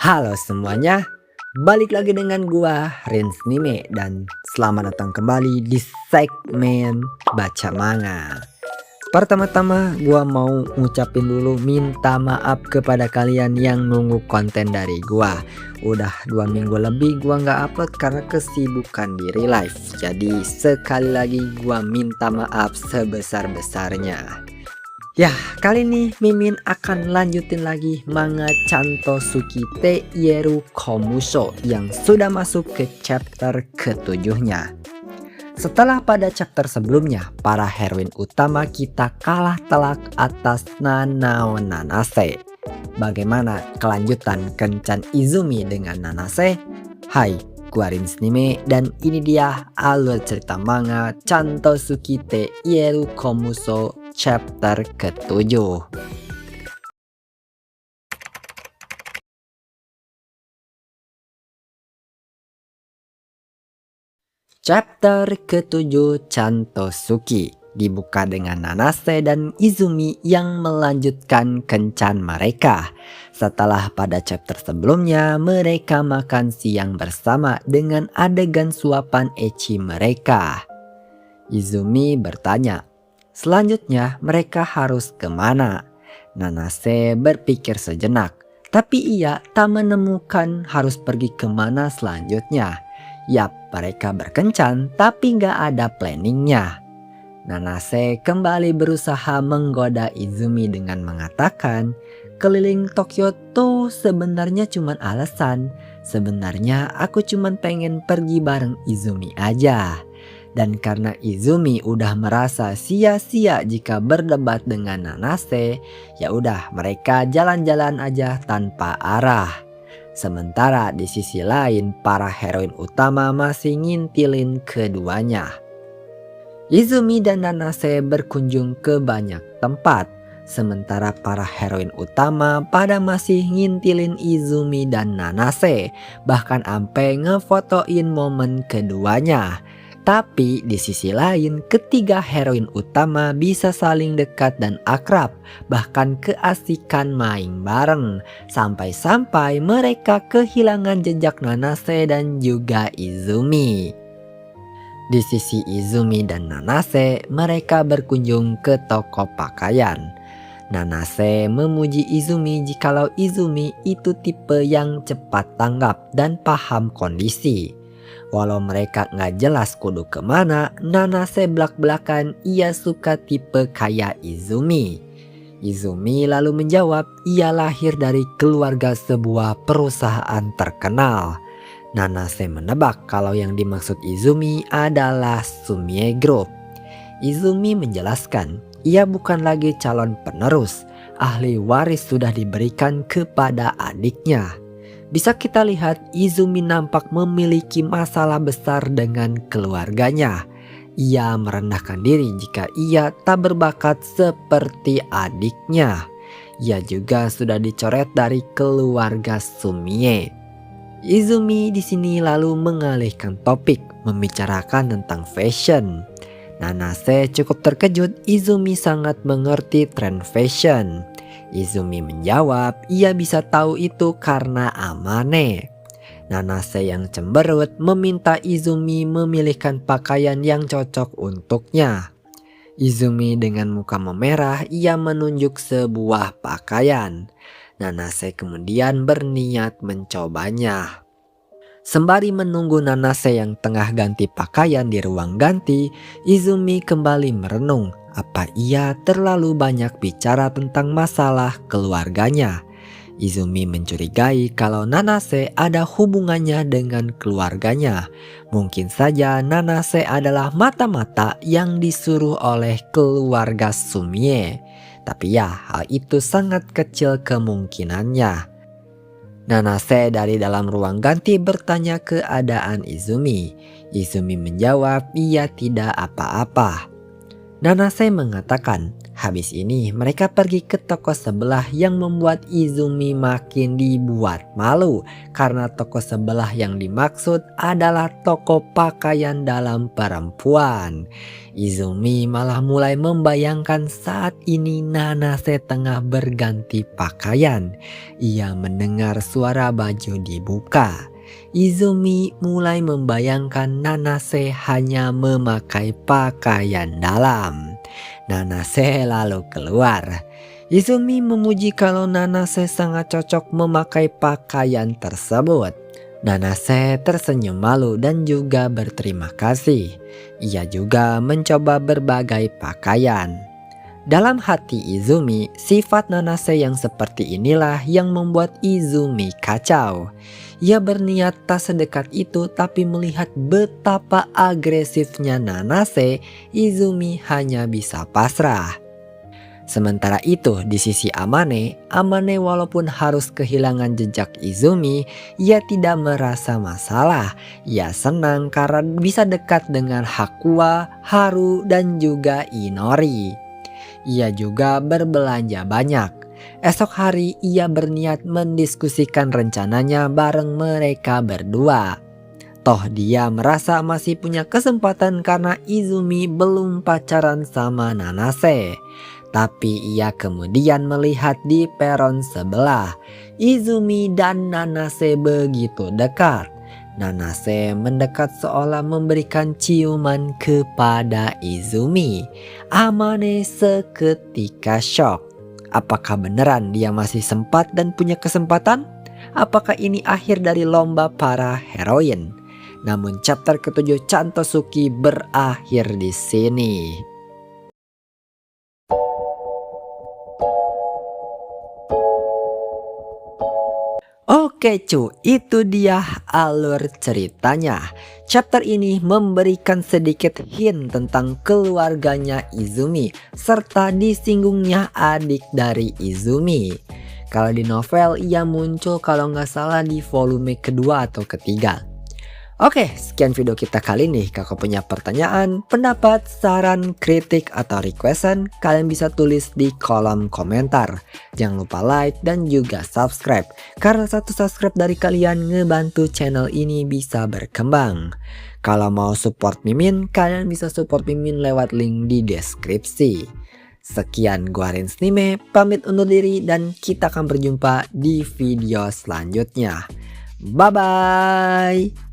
Halo semuanya, balik lagi dengan gua Rins Nime dan selamat datang kembali di segmen Baca Manga. Pertama-tama gua mau ngucapin dulu minta maaf kepada kalian yang nunggu konten dari gua. Udah 2 minggu lebih gua nggak upload karena kesibukan di real life. Jadi sekali lagi gua minta maaf sebesar-besarnya. Ya, kali ini Mimin akan lanjutin lagi manga Canto Tsukite Yeru Komuso yang sudah masuk ke chapter ketujuhnya. Setelah pada chapter sebelumnya, para heroin utama kita kalah telak atas Nanao Nanase. Bagaimana kelanjutan kencan Izumi dengan Nanase? Hai, gua Rins Nime dan ini dia alur cerita manga Canto Tsukite Yeru Komuso chapter ke-7. Chapter ke-7 Canto Tsuki dibuka dengan Nanase dan Izumi yang melanjutkan kencan mereka. Setelah pada chapter sebelumnya mereka makan siang bersama dengan adegan suapan ecchi mereka. Izumi bertanya, selanjutnya mereka harus kemana? Nanase berpikir sejenak, tapi ia tak menemukan harus pergi kemana selanjutnya. Yap, mereka berkencan tapi gak ada planningnya. Nanase kembali berusaha menggoda Izumi dengan mengatakan, keliling Tokyo tuh sebenarnya cuma alasan. Sebenarnya aku cuma pengen pergi bareng Izumi aja. Dan karena Izumi udah merasa sia-sia jika berdebat dengan Nanase, ya udah mereka jalan-jalan aja tanpa arah. Sementara di sisi lain para heroin utama masih ngintilin keduanya. Izumi dan Nanase berkunjung ke banyak tempat. Sementara para heroin utama pada masih ngintilin Izumi dan Nanase, bahkan ampe ngefotoin momen keduanya. Tapi di sisi lain ketiga heroin utama bisa saling dekat dan akrab, bahkan keasikan main bareng. Sampai-sampai mereka kehilangan jejak Nanase dan juga Izumi. Di sisi Izumi dan Nanase mereka berkunjung ke toko pakaian. Nanase memuji Izumi jikalau Izumi itu tipe yang cepat tanggap dan paham kondisi. Walau mereka nggak jelas kudu kemana, Nanase belak-belakan ia suka tipe kayak Izumi. Izumi lalu menjawab ia lahir dari keluarga sebuah perusahaan terkenal. Nanase menebak kalau yang dimaksud Izumi adalah Sumie Group. Izumi menjelaskan ia bukan lagi calon penerus, ahli waris sudah diberikan kepada adiknya. Bisa kita lihat Izumi nampak memiliki masalah besar dengan keluarganya. Ia merendahkan diri jika ia tak berbakat seperti adiknya. Ia juga sudah dicoret dari keluarga Sumie. Izumi di sini lalu mengalihkan topik, membicarakan tentang fashion. Nanase cukup terkejut Izumi sangat mengerti tren fashion. Izumi menjawab ia bisa tahu itu karena Amane. Nanase yang cemberut meminta Izumi memilihkan pakaian yang cocok untuknya. Izumi dengan muka memerah ia menunjuk sebuah pakaian. Nanase kemudian berniat mencobanya. Sembari menunggu Nanase yang tengah ganti pakaian di ruang ganti, Izumi kembali merenung. Apa ia terlalu banyak bicara tentang masalah keluarganya? Izumi mencurigai kalau Nanase ada hubungannya dengan keluarganya. Mungkin saja Nanase adalah mata-mata yang disuruh oleh keluarga Sumie. Tapi ya, hal itu sangat kecil kemungkinannya. Nanase dari dalam ruang ganti bertanya keadaan Izumi. Izumi menjawab ia tidak apa-apa. Nanase mengatakan, habis ini mereka pergi ke toko sebelah yang membuat Izumi makin dibuat malu karena toko sebelah yang dimaksud adalah toko pakaian dalam perempuan. Izumi malah mulai membayangkan saat ini Nanase tengah berganti pakaian. Ia mendengar suara baju dibuka. Izumi mulai membayangkan Nanase hanya memakai pakaian dalam. Nanase lalu keluar. Izumi memuji kalau Nanase sangat cocok memakai pakaian tersebut. Nanase tersenyum malu dan juga berterima kasih. Ia juga mencoba berbagai pakaian. Dalam hati Izumi, sifat Nanase yang seperti inilah yang membuat Izumi kacau. Ia berniat tak sedekat itu, tapi melihat betapa agresifnya Nanase, Izumi hanya bisa pasrah. Sementara itu di sisi Amane walaupun harus kehilangan jejak Izumi, ia tidak merasa masalah. Ia senang karena bisa dekat dengan Hakuwa, Haru, dan juga Inori. Ia juga berbelanja banyak. Esok hari ia berniat mendiskusikan rencananya bareng mereka berdua. Toh dia merasa masih punya kesempatan karena Izumi belum pacaran sama Nanase. Tapi ia kemudian melihat di peron sebelah, Izumi dan Nanase begitu dekat. Nanase mendekat seolah memberikan ciuman kepada Izumi. Amane seketika shock. Apakah beneran dia masih sempat dan punya kesempatan? Apakah ini akhir dari lomba para heroin? Namun chapter ke-7 Chantosuki berakhir di sini. Oke cu, itu dia alur ceritanya. Chapter ini memberikan sedikit hint tentang keluarganya Izumi serta disinggungnya adik dari Izumi. Kalau di novel ia muncul kalau nggak salah di volume kedua atau ketiga. Oke, sekian video kita kali ini. Kakak punya pertanyaan, pendapat, saran, kritik, atau requestan, kalian bisa tulis di kolom komentar. Jangan lupa like dan juga subscribe, karena satu subscribe dari kalian ngebantu channel ini bisa berkembang. Kalau mau support Mimin, kalian bisa support Mimin lewat link di deskripsi. Sekian, gua Rinsnime, pamit undur diri dan kita akan berjumpa di video selanjutnya. Bye-bye!